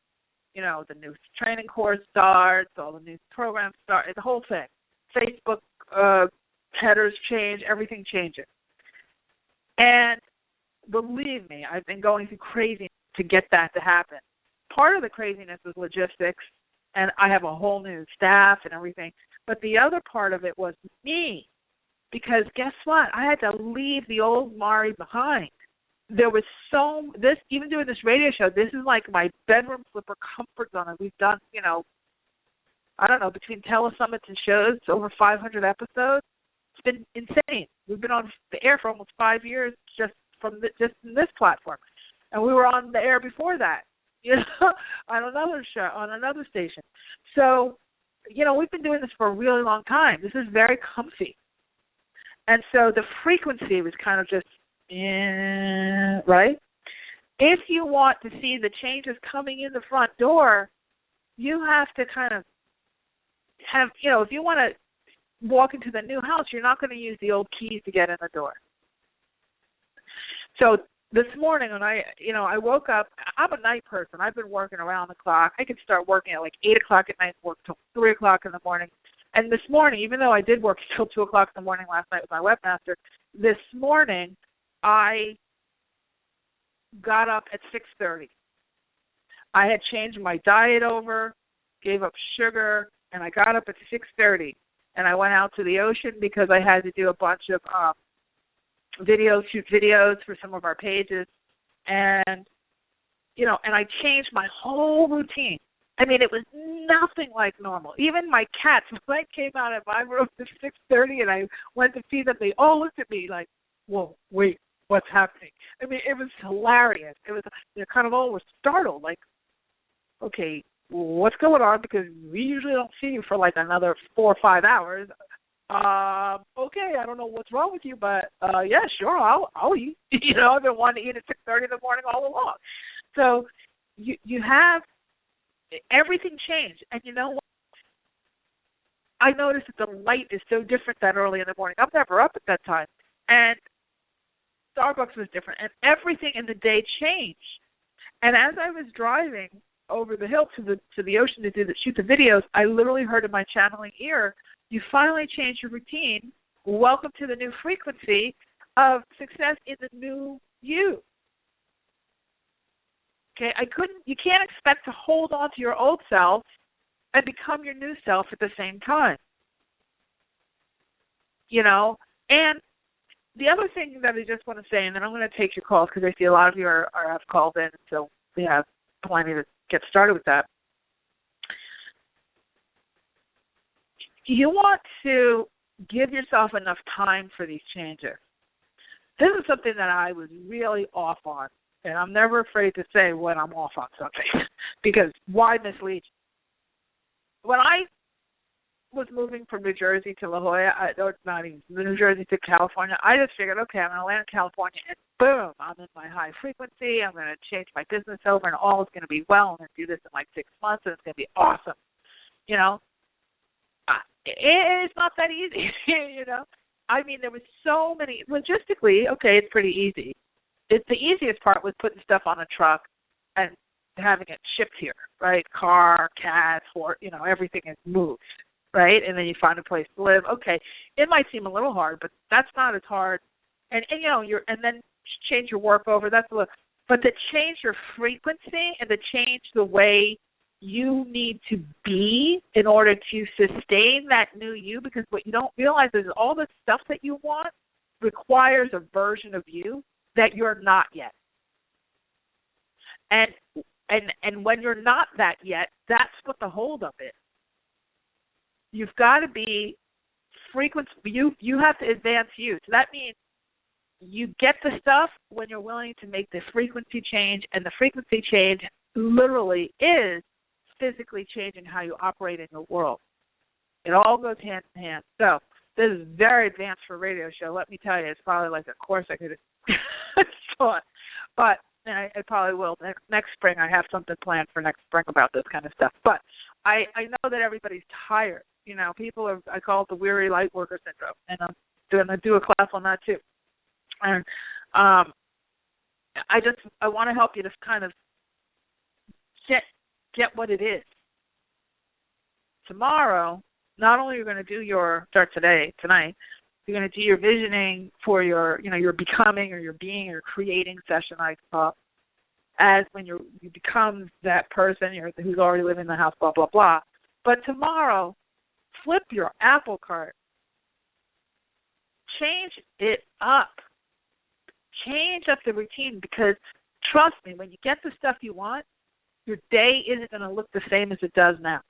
new training course starts, all the new programs start, the whole thing. Facebook headers change, everything changes. And believe me, I've been going through crazy to get that to happen. Part of the craziness is logistics, and I have a whole new staff and everything. But the other part of it was me, because guess what? I had to leave the old Mari behind. There was even doing this radio show, this is like my bedroom flipper comfort zone. We've done, I don't know, between telesummits and shows, over 500 episodes. It's been insane. We've been on the air for almost 5 years just in this platform. And we were on the air before that, on another show, on another station. So, we've been doing this for a really long time. This is very comfy. And so the frequency was kind of just, right? If you want to see the changes coming in the front door, you have to kind of have, if you want to walk into the new house, you're not going to use the old keys to get in the door. So this morning when I woke up, I'm a night person. I've been working around the clock. I could start working at like 8 o'clock at night, work till 3 o'clock in the morning. And this morning, even though I did work till 2 o'clock in the morning last night with my webmaster, this morning I got up at 6:30. I had changed my diet over, gave up sugar, and I got up at 6:30. And I went out to the ocean because I had to do a bunch of shoot videos for some of our pages. And, and I changed my whole routine. I mean, it was nothing like normal. Even my cats, when I came out of my room at 6:30 and I went to feed them, they all looked at me like, whoa, wait, what's happening? I mean, it was hilarious. It was, kind of all were startled, like, okay, what's going on? Because we usually don't see you for like another 4 or 5 hours. Okay, I don't know what's wrong with you, but yeah, sure, I'll eat. I've been wanting to eat at 6:30 in the morning all along. So you have everything changed, and you know what? I noticed that the light is so different that early in the morning. I'm never up at that time, and Starbucks was different, and everything in the day changed. And as I was driving over the hill to the ocean to shoot the videos, I literally heard in my channeling ear, "You finally changed your routine. Welcome to the new frequency of success in the new you." Okay, you can't expect to hold on to your old self and become your new self at the same time. And the other thing that I just want to say, and then I'm going to take your calls because I see a lot of you have called in, so we have plenty to get started with that. You want to give yourself enough time for these changes. This is something that I was really off on, and I'm never afraid to say when I'm off on something because why mislead you? When I was moving from New Jersey to La Jolla, New Jersey to California, I just figured, okay, I'm going to land in California, and boom, I'm in my high frequency. I'm going to change my business over, and all is going to be well. I'm going to do this in like 6 months, and it's going to be awesome. It's not that easy, I mean, there was so many, logistically, okay, it's pretty easy. The easiest part was putting stuff on a truck and having it shipped here, right? Car, cats, everything is moved, right? And then you find a place to live. Okay, it might seem a little hard, but that's not as hard. And then change your work over, that's a little, but to change your frequency and to change the way you need to be in order to sustain that new you, because what you don't realize is all the stuff that you want requires a version of you that you're not yet. And when you're not that yet, that's what the holdup is. You've got to be frequency. You have to advance you. So that means you get the stuff when you're willing to make the frequency change, and the frequency change literally is physically changing how you operate in the world. It all goes hand in hand. So this is very advanced for a radio show. Let me tell you, it's probably like a course I could have taught. But I probably will. Next spring, I have something planned for next spring about this kind of stuff. But I know that everybody's tired. I call it the weary light worker syndrome. And I'm going to do a class on that too. And I want to help you to kind of get what it is. Tomorrow, not only are you going to do tonight, you're going to do your visioning for your becoming or your being or creating session, I call, as when you become that person who's already living in the house, blah, blah, blah. But tomorrow, flip your apple cart. Change it up. Change up the routine, because trust me, when you get the stuff you want, your day isn't going to look the same as it does now.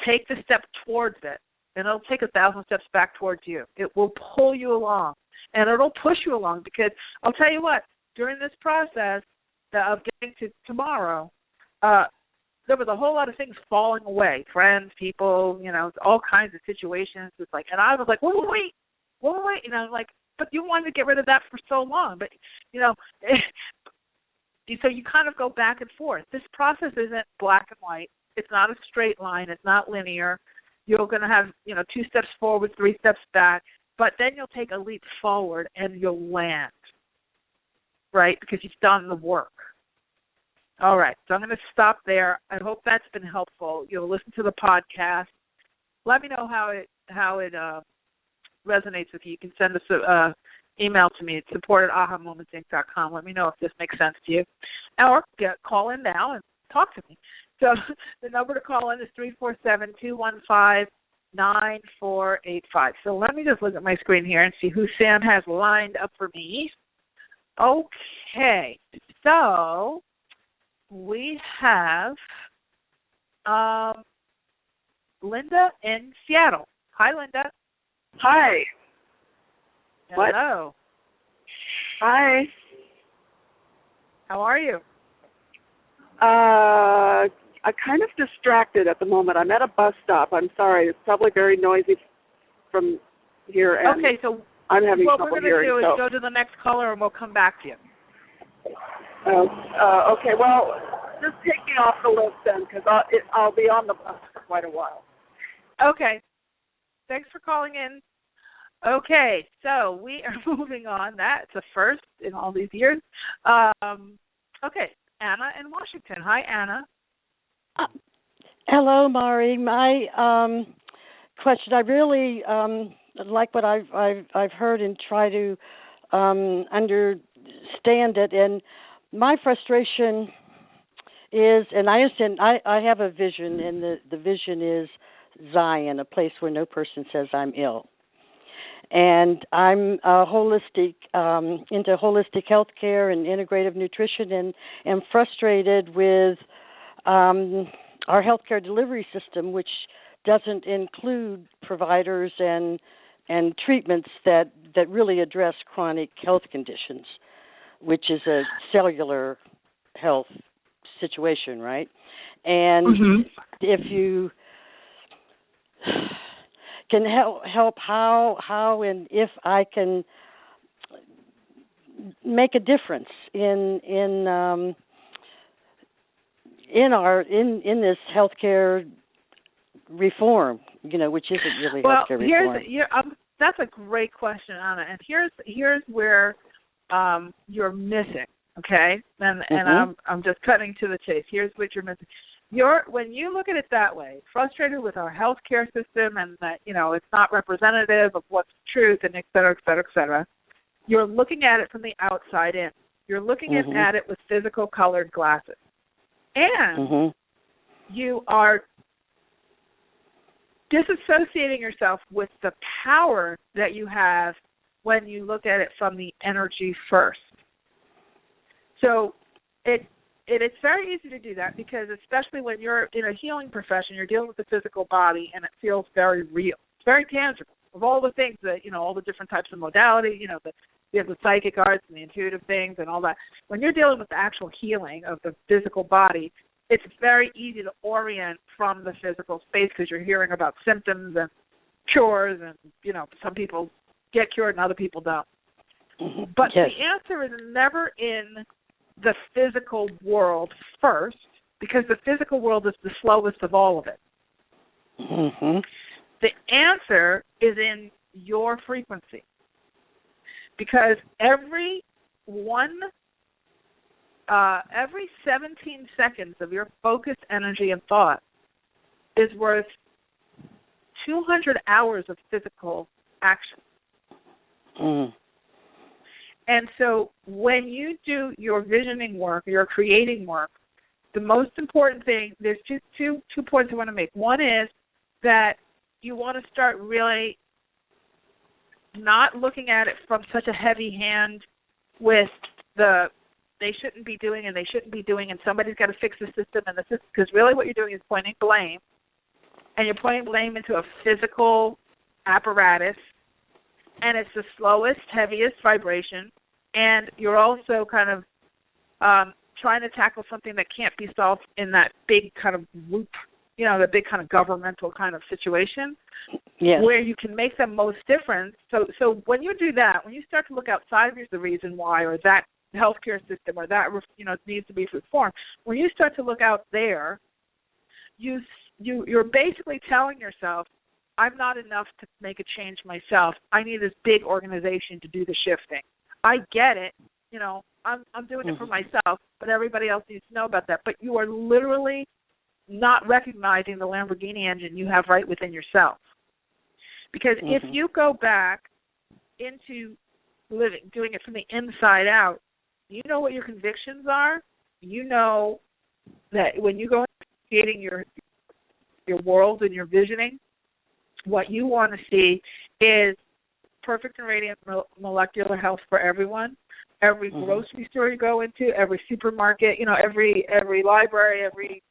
Take the step towards it, and it'll take 1,000 steps back towards you. It will pull you along, and it'll push you along, because I'll tell you what, during this process of getting to tomorrow, there was a whole lot of things falling away, friends, people, all kinds of situations. It's like, and I was like, wait, but you wanted to get rid of that for so long, but, so you kind of go back and forth. This process isn't black and white. It's not a straight line. It's not linear. You're going to have, 2 steps forward, 3 steps back. but then you'll take a leap forward and you'll land, right, because you've done the work. All right, so I'm going to stop there. I hope that's been helpful. You'll listen to the podcast. Let me know how it resonates with you. You can send us an email to me at support@ahamomentsinc.com. Let me know if this makes sense to you. Or call in now and talk to me. So the number to call in is 347-215-9485. So let me just look at my screen here and see who Sam has lined up for me. Okay, so we have Linda in Seattle. Hi, Linda. Hi. Hello. What? Hi. How are you? I'm kind of distracted at the moment. I'm at a bus stop. I'm sorry. It's probably very noisy from here. And okay, so I'm having what trouble we're going to do is so. go to the next caller and we'll come back to you. Okay, well, just take me off the list then, because I'll be on the bus for quite a while. Okay. Thanks for calling in. Okay, so we are moving on. That's a first in all these years. Okay, Anna in Washington. Hi, Anna. Hello, Mari. My question, I really like what I've heard and try to understand it. And my frustration is, and I understand, I have a vision, and the vision is Zion, a place where no person says I'm ill. And I'm into holistic healthcare and integrative nutrition, and am frustrated with our healthcare delivery system, which doesn't include providers and treatments that really address chronic health conditions, which is a cellular health situation, right? And if you can help how and if I can make a difference in this healthcare reform, which isn't really healthcare reform. That's a great question, Anna. And here's where you're missing. Okay, and I'm just cutting to the chase. Here's what you're missing. When you look at it that way, frustrated with our healthcare system and that it's not representative of what's the truth and et cetera, et cetera, et cetera. You're looking at it from the outside in. You're looking at it with physical colored glasses, and you are disassociating yourself with the power that you have when you look at it from the energy first. So it's very easy to do that because especially when you're in a healing profession, you're dealing with the physical body and it feels very real. It's very tangible. Of all the things that, all the different types of modality, you have the psychic arts and the intuitive things and all that. When you're dealing with the actual healing of the physical body, it's very easy to orient from the physical space because you're hearing about symptoms and cures and, some people get cured and other people don't. But the answer is never in the physical world first, because the physical world is the slowest of all of it. The answer is in your frequency, because every 17 seconds of your focused energy and thought is worth 200 hours of physical action. And so when you do your visioning work, your creating work, the most important thing, there's two points I want to make. One is that you want to start really not looking at it from such a heavy hand with they shouldn't be doing and they shouldn't be doing and somebody's got to fix the system and the system, because really what you're doing is pointing blame, and you're pointing blame into a physical apparatus, and it's the slowest, heaviest vibration, and you're also kind of trying to tackle something that can't be solved in that big kind of loop, the big kind of governmental kind of situation, where you can make the most difference. So when you do that, when you start to look outside of the reason why, or that healthcare system, or that needs to be reformed, when you start to look out there, you're basically telling yourself, I'm not enough to make a change myself. I need this big organization to do the shifting. I get it. You know, I'm doing it for myself, but everybody else needs to know about that. But you are literally not recognizing the Lamborghini engine you have right within yourself. Because if you go back into living, doing it from the inside out, you know what your convictions are. You know that when you go into creating your world and your visioning, what you want to see is perfect and radiant molecular health for everyone. Every grocery store you go into, every supermarket, you know, every library, every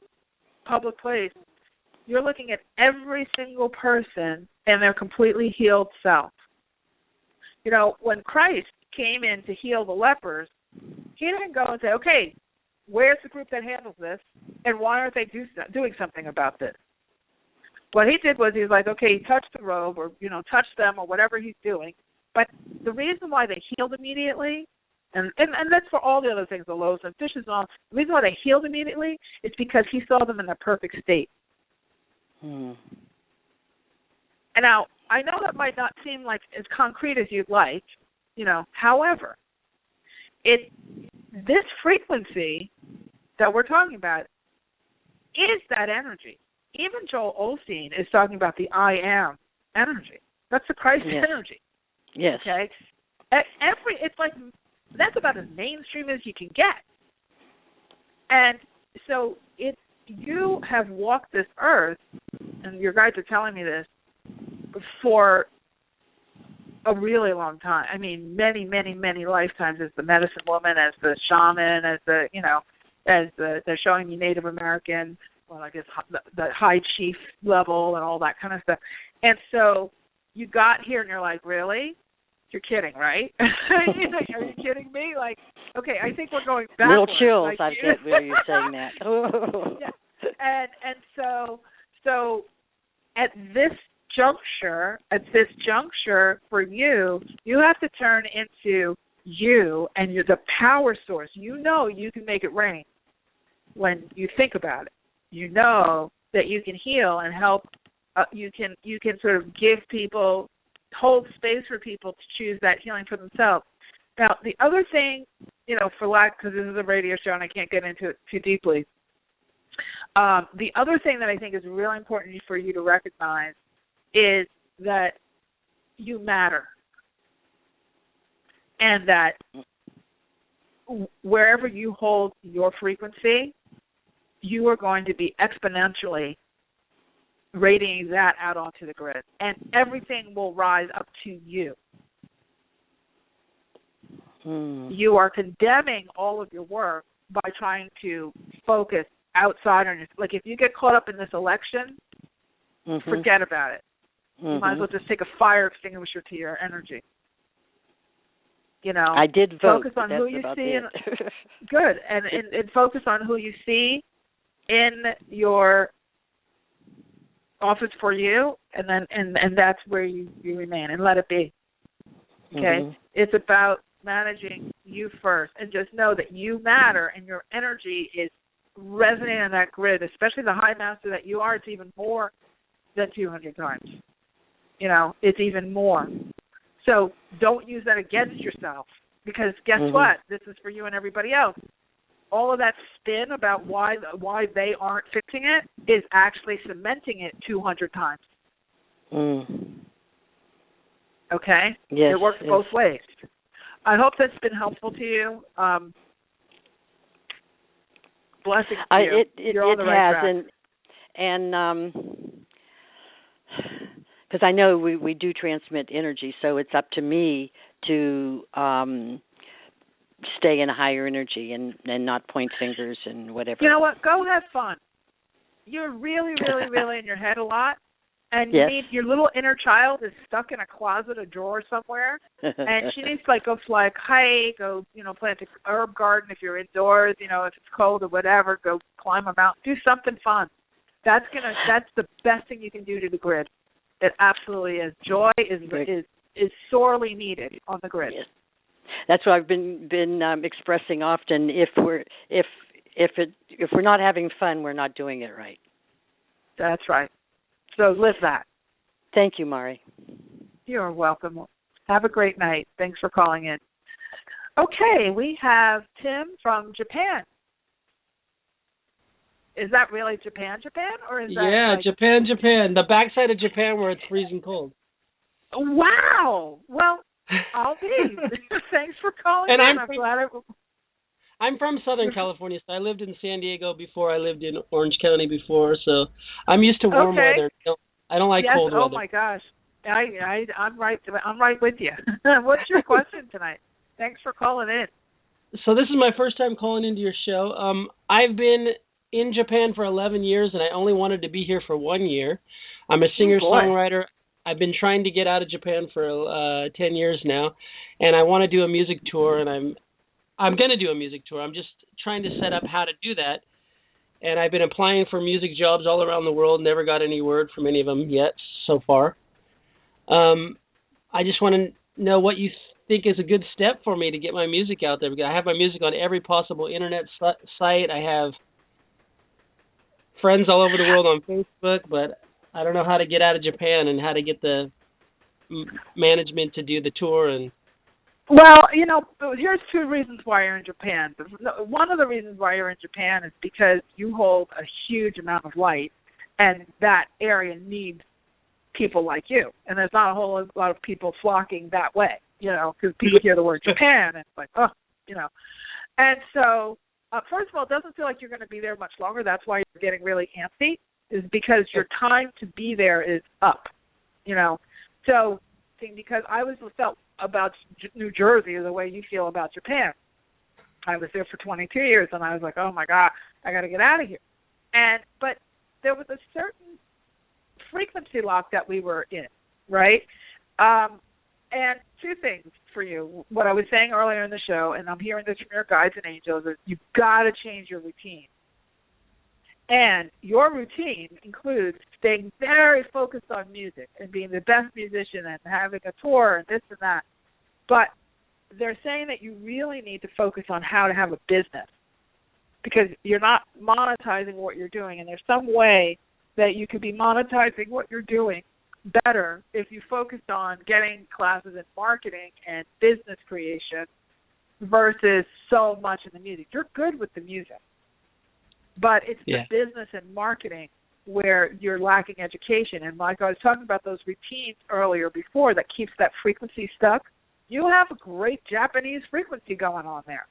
public place, you're looking at every single person and their completely healed self. You know, when Christ came in to heal the lepers, he didn't go and say, okay, where's the group that handles this, and why aren't they doing something about this? What he did was he was like, okay, he touched the robe or, you know, touched them or whatever he's doing. But the reason why they healed immediately, and that's for all the other things, the loaves and fishes and all, the reason why they healed immediately is because he saw them in their perfect state. And now, I know that might not seem like as concrete as you'd like, you know, however, this frequency that we're talking about is that energy. Even Joel Osteen is talking about the I am energy. That's the Christ energy. Yes. Okay? It's like, that's about as mainstream as you can get. And so you have walked this earth, and your guides are telling me this, for a really long time. I mean, many, many, many lifetimes as the medicine woman, as the shaman, as the, you know, they're showing me Native American, well, I guess the high chief level and all that kind of stuff. And so you got here and you're like, really? You're kidding, right? You know, are you kidding me? Like, okay, I think we're going backwards. Little chills like, I get where you're saying that. Yeah. And so at this juncture for you have to turn into you and you're the power source. You know you can make it rain when you think about it. You know that you can heal and help. You can sort of give people, hold space for people to choose that healing for themselves. Now, the other thing, you know, because this is a radio show and I can't get into it too deeply, the other thing that I think is really important for you to recognize is that you matter. And that wherever you hold your frequency, you are going to be exponentially radiating that out onto the grid. And everything will rise up to you. You are condemning all of your work by trying to focus outside on your, like if you get caught up in this election, forget about it. You might as well just take a fire extinguisher to your energy. You know, I did vote. Focus on who you see. Good, and focus on who you see in your office for you, and then and that's where you remain, and let it be. Okay, it's about managing you first, and just know that you matter, and your energy is resonating on that grid, especially the high master that you are. It's even more than 200 times. You know, it's even more. So don't use that against yourself, because guess what? This is for you and everybody else. All of that spin about why they aren't fixing it is actually cementing it 200 times. Okay? Yes, it works both ways. I hope that's been helpful to you. Blessings to you. You're on the right track. And because I know we do transmit energy, so it's up to me to stay in a higher energy and not point fingers and whatever. You know what? Go have fun. You're really, really, really in your head a lot, and your little inner child is stuck in a closet, a drawer somewhere, and she needs to go fly a kite, go plant an herb garden if you're indoors, if it's cold or whatever, go climb a mountain, do something fun. That's the best thing you can do to the grid. It absolutely is. Joy is sorely needed on the grid. Yes. That's what I've been expressing often. If we're not having fun, we're not doing it right. That's right. So live that. Thank you, Mari. You're welcome. Have a great night. Thanks for calling in. Okay, we have Tim from Japan. Is that really Japan, or is that? Yeah, like... Japan. The backside of Japan where it's freezing cold. Wow. Well, I'll be. Thanks for calling and in. I'm glad I'm from Southern California, so I lived in San Diego before. I lived in Orange County before, so I'm used to warm weather. I don't like cold weather. Oh my gosh, I'm right with you. What's your question tonight? Thanks for calling in. So this is my first time calling into your show. I've been in Japan for 11 years, and I only wanted to be here for 1 year. I'm a singer-songwriter. I've been trying to get out of Japan for 10 years now, and I want to do a music tour, and I'm going to do a music tour. I'm just trying to set up how to do that. And I've been applying for music jobs all around the world, never got any word from any of them yet so far. I just want to know what you think is a good step for me to get my music out there. Because I have my music on every possible internet site. I have friends all over the world on Facebook, but I don't know how to get out of Japan and how to get the management to do the tour. And well, here's two reasons why you're in Japan. One of the reasons why you're in Japan is because you hold a huge amount of light, and that area needs people like you. And there's not a whole lot of people flocking that way, because people hear the word Japan, and it's like, And so, first of all, it doesn't feel like you're going to be there much longer. That's why you're getting really antsy, is because your time to be there is up, So, because I felt about New Jersey the way you feel about Japan. I was there for 22 years, and I was like, oh, my God, I got to get out of here. But there was a certain frequency lock that we were in, right? And two things for you. What I was saying earlier in the show, and I'm hearing this from your guides and angels, is you've got to change your routine. And your routine includes staying very focused on music and being the best musician and having a tour and this and that. But they're saying that you really need to focus on how to have a business because you're not monetizing what you're doing. And there's some way that you could be monetizing what you're doing better if you focused on getting classes in marketing and business creation versus so much in the music. You're good with the music. But it's the business and marketing where you're lacking education. And like I was talking about those routines earlier before that keeps that frequency stuck, you have a great Japanese frequency going on there.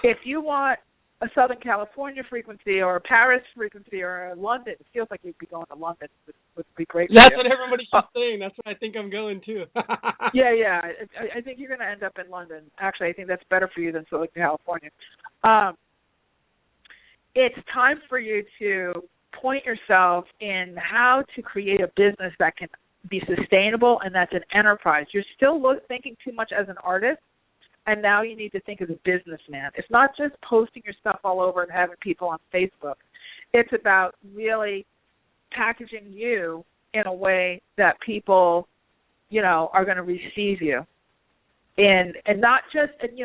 If you want a Southern California frequency or a Paris frequency or a London, it feels like you'd be going to London. It would be great for That's you. what everybody keeps saying. That's what I think I'm going to. Yeah. I think you're going to end up in London. Actually, I think that's better for you than Southern California. It's time for you to point yourself in how to create a business that can be sustainable and that's an enterprise. You're still thinking too much as an artist, and now you need to think as a businessman. It's not just posting your stuff all over and having people on Facebook. It's about really packaging you in a way that people, are going to receive you. And not just, and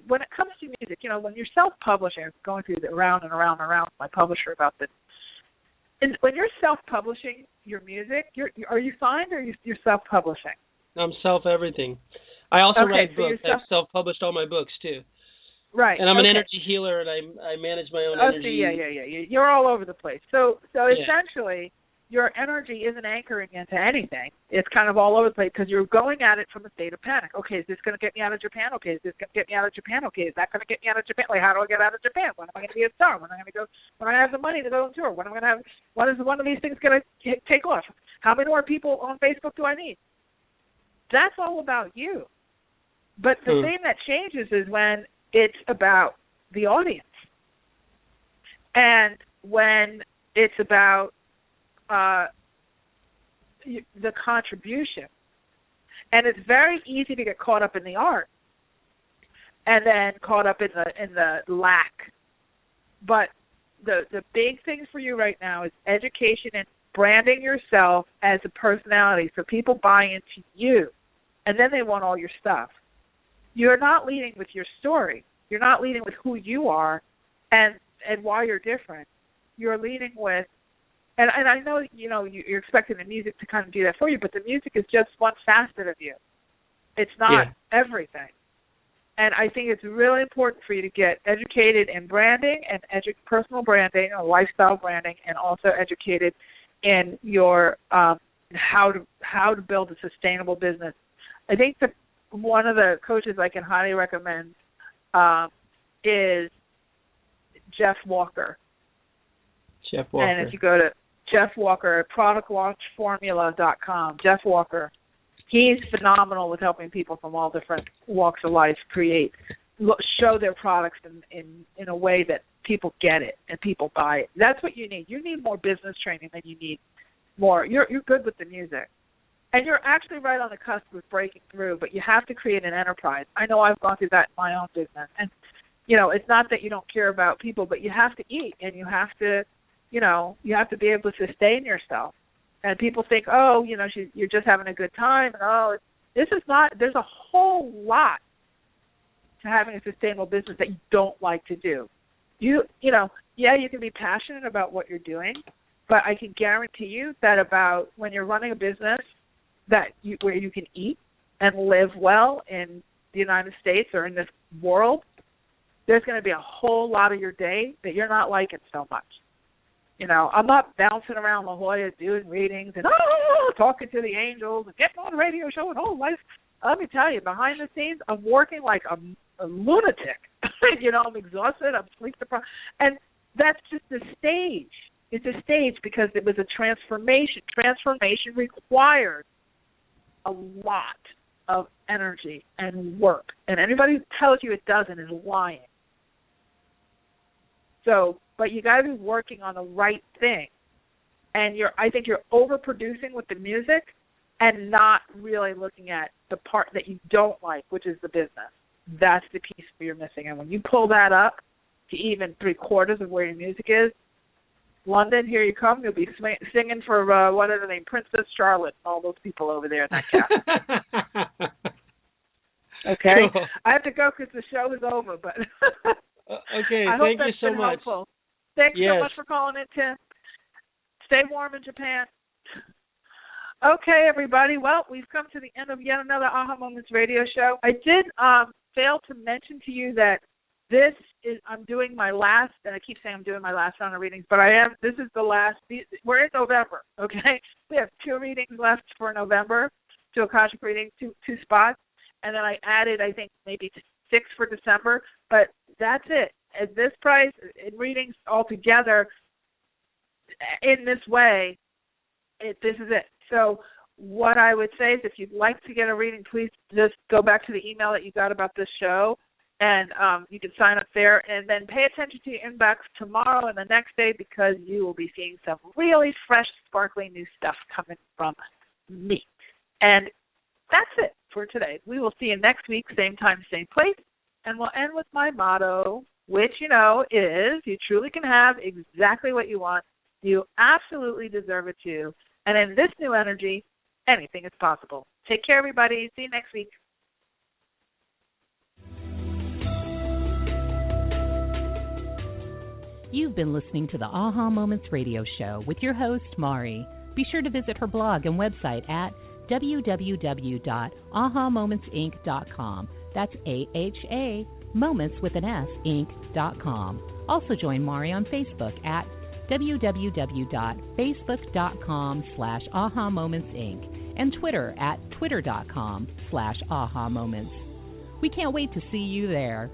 when it comes to music, when you're self-publishing, I'm going through around and around with my publisher about this. And when you're self-publishing your music, are you signed or you're self-publishing? I'm self-everything. I also write books. I've self-published all my books, too. Right. And I'm an energy healer, and I manage my own energy. Yeah. You're all over the place. So essentially, your energy isn't anchoring into anything. It's kind of all over the place because you're going at it from a state of panic. Okay, is this going to get me out of Japan? Okay, is this going to get me out of Japan? Okay, is that going to get me out of Japan? Like, how do I get out of Japan? When am I going to be a star? When am I going to go? When I have the money to go on tour? When is one of these things going to take off? How many more people on Facebook do I need? That's all about you. But the thing that changes is when it's about the audience. And when it's about the contribution. And it's very easy to get caught up in the art and then caught up in the lack. But the big thing for you right now is education and branding yourself as a personality so people buy into you, and then they want all your stuff. You're not leading with your story. You're not leading with who you are and why you're different. You're leading with And I know, you're expecting the music to kind of do that for you, but the music is just one facet of you. It's not everything. And I think it's really important for you to get educated in branding and personal branding or lifestyle branding, and also educated in your how to build a sustainable business. I think that one of the coaches I can highly recommend is Jeff Walker. Jeff Walker. And if you go to Jeff Walker, productlaunchformula.com, Jeff Walker, he's phenomenal with helping people from all different walks of life show their products in a way that people get it and people buy it. That's what you need. You need more business training than you need more. You're good with the music. And you're actually right on the cusp of breaking through, but you have to create an enterprise. I know I've gone through that in my own business. And, it's not that you don't care about people, but you have to eat, and you have to be able to sustain yourself. And people think, you're just having a good time. And, this is not, there's a whole lot to having a sustainable business that you don't like to do. You can be passionate about what you're doing, but I can guarantee you that about when you're running a business where you can eat and live well in the United States or in this world, there's going to be a whole lot of your day that you're not liking so much. I'm not bouncing around La Jolla doing readings and talking to the angels and getting on a radio show and all life. Let me tell you, behind the scenes, I'm working like a lunatic. I'm exhausted. I'm sleep deprived, and that's just the stage. It's a stage because it was a transformation. Transformation requires a lot of energy and work, and anybody who tells you it doesn't is lying. But you got to be working on the right thing. And I think you're overproducing with the music and not really looking at the part that you don't like, which is the business. That's the piece that you're missing. And when you pull that up to even 3/4 of where your music is, London, here you come. You'll be singing for, what are the name, Princess Charlotte, and all those people over there in that cast. Okay? Cool. I have to go because the show is over, but okay, thank you so much. Helpful. Thanks so much for calling in, Tim. Stay warm in Japan. Okay, everybody. Well, we've come to the end of yet another Aha Moments radio show. I did fail to mention to you that I'm doing my last, and I keep saying I'm doing my last round of readings, but this is the last, we're in November, okay? We have 2 readings left for November, 2 Akashic readings, 2 spots, and then I added, I think, maybe 6 for December, but that's it. At this price, in readings altogether, in this way, this is it. So what I would say is if you'd like to get a reading, please just go back to the email that you got about this show, and you can sign up there, and then pay attention to your inbox tomorrow and the next day, because you will be seeing some really fresh, sparkling new stuff coming from me. And that's it for today. We will see you next week, same time, same place, and we'll end with my motto, which, is you truly can have exactly what you want. You absolutely deserve it too. And in this new energy, anything is possible. Take care, everybody. See you next week. You've been listening to the Aha Moments radio show with your host, Mari. Be sure to visit her blog and website at www.ahamomentsinc.com. That's AHA, moments with an S, inc.com. Also join Mari on Facebook at www.facebook.com/ahamomentsinc and Twitter at twitter.com/ahamoments. We can't wait to see you there.